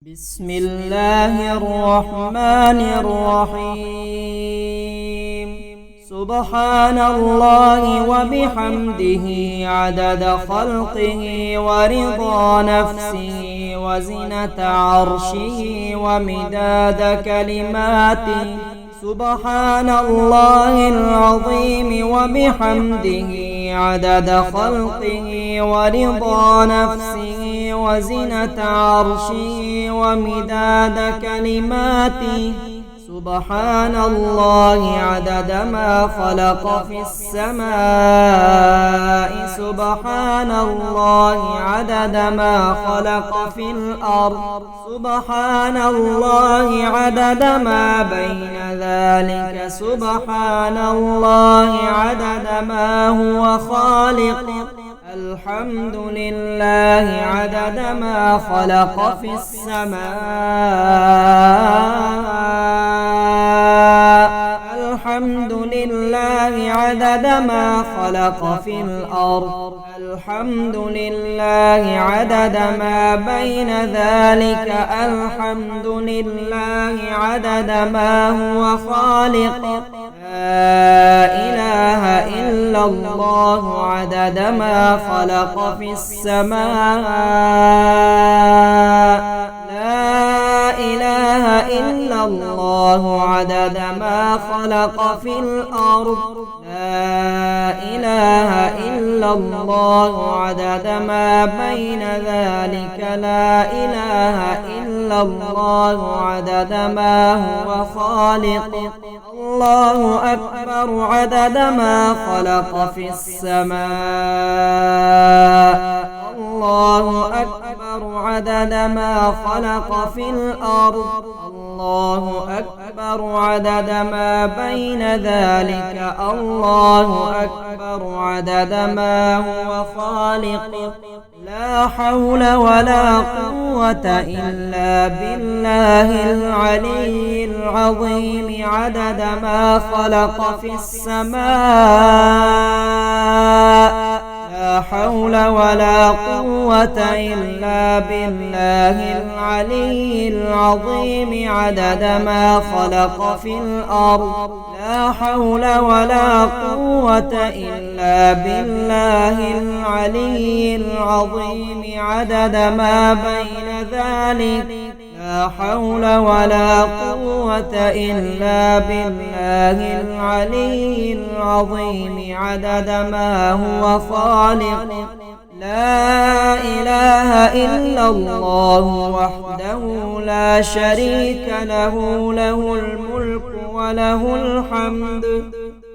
بسم الله الرحمن الرحيم. سبحان الله وبحمده عدد خلقه ورضا نفسه وزنة عرشه ومداد كلماته. سبحان الله العظيم وبحمده عدد خلقه ورضا نفسه وزنة عرشه ومداد كلماته. سبحان الله عدد ما خلق في السماء. سبحان الله عدد ما خلق في الأرض. سبحان الله عدد ما بين ذلك. سبحان الله عدد ما هو خالق. الحمد لله عدد ما خلق في السماء. الحمد لله عدد ما خلق في الأرض. الحمد لله عدد ما بين ذلك. الحمد لله عدد ما هو خالق. لا إله إلا الله عدد ما خلق في السماء. لا إله إلا الله عدد ما خلق في الأرض. لا إله إلا الله عدد ما بين ذلك. لا إله إلا الله عدد ما هو خالق. الله أكبر عدد ما خلق في السماء. الله أكبر عدد ما خلق في الأرض. الله أكبر عدد ما بين ذلك. الله أكبر عدد ما هو خالق. لا حول ولا قوة إلا بالله العلي العظيم عدد ما خلق في السماء. لا حول ولا قوة إلا بالله العلي العظيم عدد ما خلق في الأرض. لا حول ولا قوة إلا بالله العلي العظيم عدد ما بين ذلك. لا حول ولا قوة إلا بالله العلي العظيم عدد ما هو خالق. لا إله إلا الله وحده لا شريك له. له الملك وله الحمد.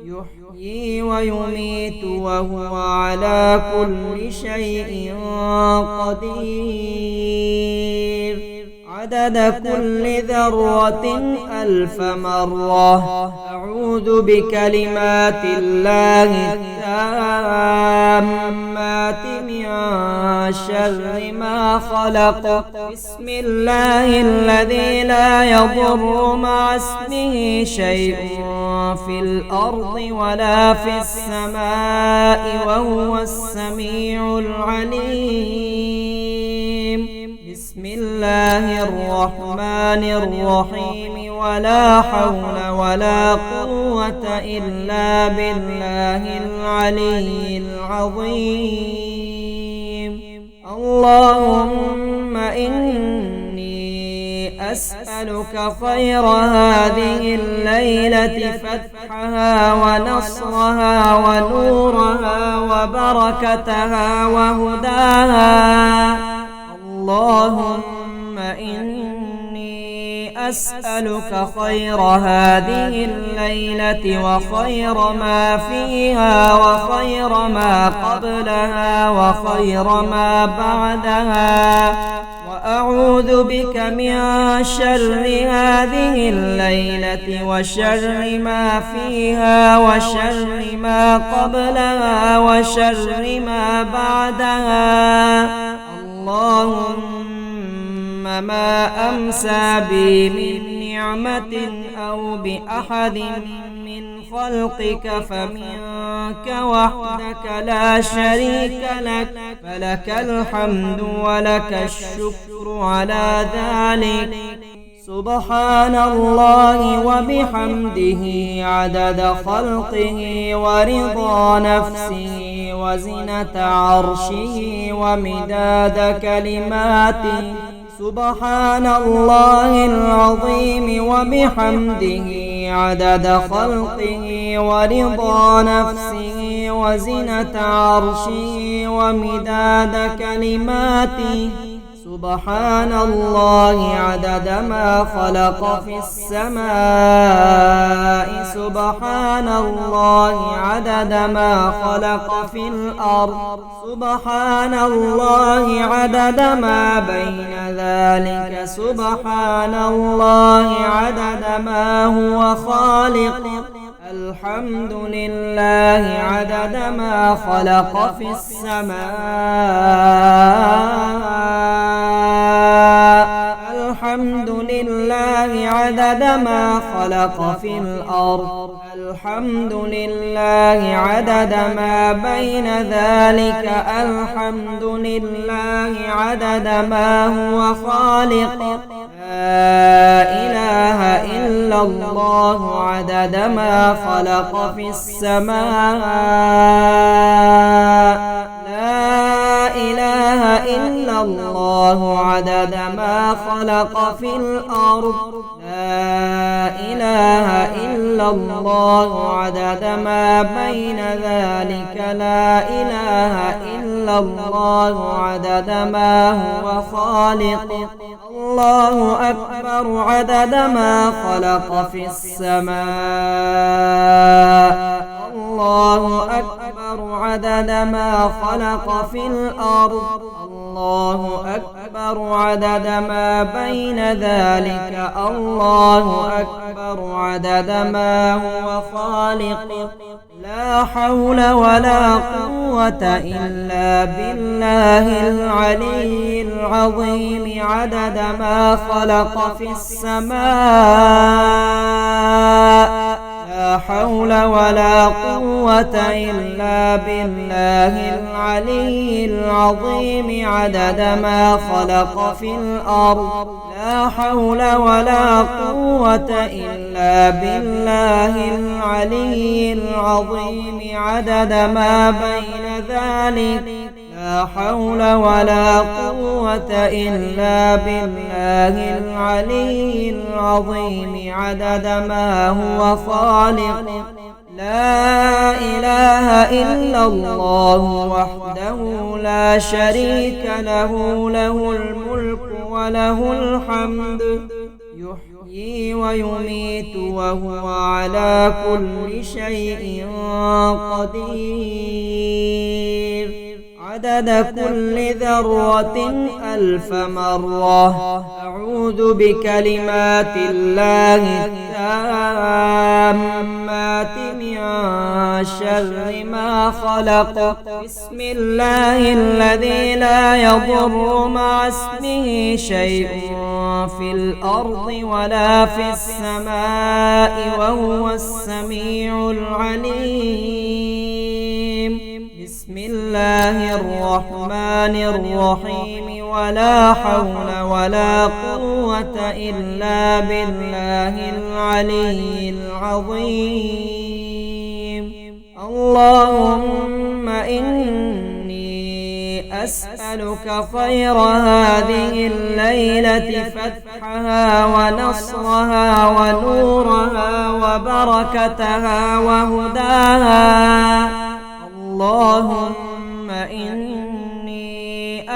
يحيي ويميت وهو على كل شيء قدير. عدد كل ذرة 1000 مرة. أعوذ بكلمات الله التامات من شر ما خلق. بسم الله الذي لا يضر مع اسمه شيء في الأرض ولا في السماء وهو السميع العليم. بسم الله الرحمن الرحيم. ولا حول ولا قوة إلا بالله العلي العظيم. اللهم إني أسألك خير هذه الليلة فتحها ونصرها ونورها وبركتها وهداها. اللهم إني أسألك خير هذه الليلة وخير ما فيها وخير ما قبلها وخير ما بعدها. وأعوذ بك من شر هذه الليلة وشر ما فيها وشر ما قبلها وشر ما بعدها. اللهم ما أمسى بي من نعمة أو بأحد من خلقك فمنك وحدك لا شريك لك، فلك الحمد ولك الشكر على ذلك. سبحان الله وبحمده عدد خلقه ورضا نفسه وزنة عرشه ومداد كلماته. سبحان الله العظيم وبحمده عدد خلقه ورضا نفسه وزنة عرشه ومداد كلماته. سبحان الله عدد ما خلق في السماء. سبحان الله عدد ما خلق في الأرض. سبحان الله عدد ما بين ذلك. سبحان الله عدد ما هو خالق. الحمد لله عدد ما خلق في السماء. الحمد لله عدد ما خلق في الأرض. الحمد لله عدد ما بين ذلك. الحمد لله عدد ما هو خالق. لا إله إلا الله عدد ما خلق في السماء. لا إله إلا الله عدد ما خلق في الأرض. لا إله إلا الله عدد ما بين ذلك. لا إله إلا الله عدد ما هو خالق. الله أكبر عدد ما خلق في السماء. الله أكبر عدد ما خلق في الأرض. الله أكبر عدد ما بين ذلك. الله أكبر عدد ما هو خالق. لا حول ولا قوة إلا بالله العلي العظيم عدد ما خلق في السماء. لا حول ولا قوة إلا بالله العلي العظيم عدد ما خلق في الأرض. لا حول ولا قوة إلا بالله العلي العظيم عدد ما بين ذلك. لا حول ولا قوة إلا بالله العلي العظيم عدد ما هو خالق. لا إله إلا الله وحده لا شريك له. له الملك وله الحمد يحيي ويميت وهو على كل شيء قدير. عدد كل ذرة 1000 مرة. أعوذ بكلمات الله التامات من شر ما خلق. بسم الله الذي لا يضر مع اسمه شيء في الأرض ولا في السماء وهو السميع العليم. بسم الله الرحمن الرحيم. ولا حول ولا قوة إلا بالله العلي العظيم. اللهم إني أسألك خير هذه الليلة فتحها ونصرها ونورها وبركتها وهداها. اللهم إني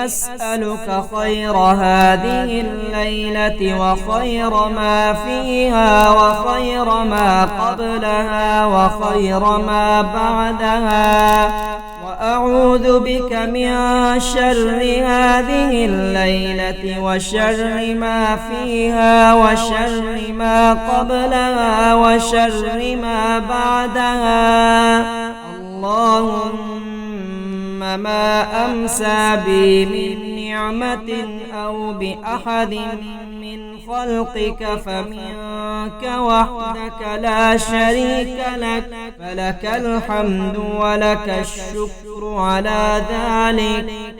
أسألك خير هذه الليلة وخير ما فيها وخير ما قبلها وخير ما بعدها. وأعوذ بك من شر هذه الليلة وشر ما فيها وشر ما قبلها وشر ما بعدها. اللهم ما أمسى بي من نعمة أو بأحد من خلقك فمنك وحدك لا شريك لك، فلك الحمد ولك الشكر على ذلك.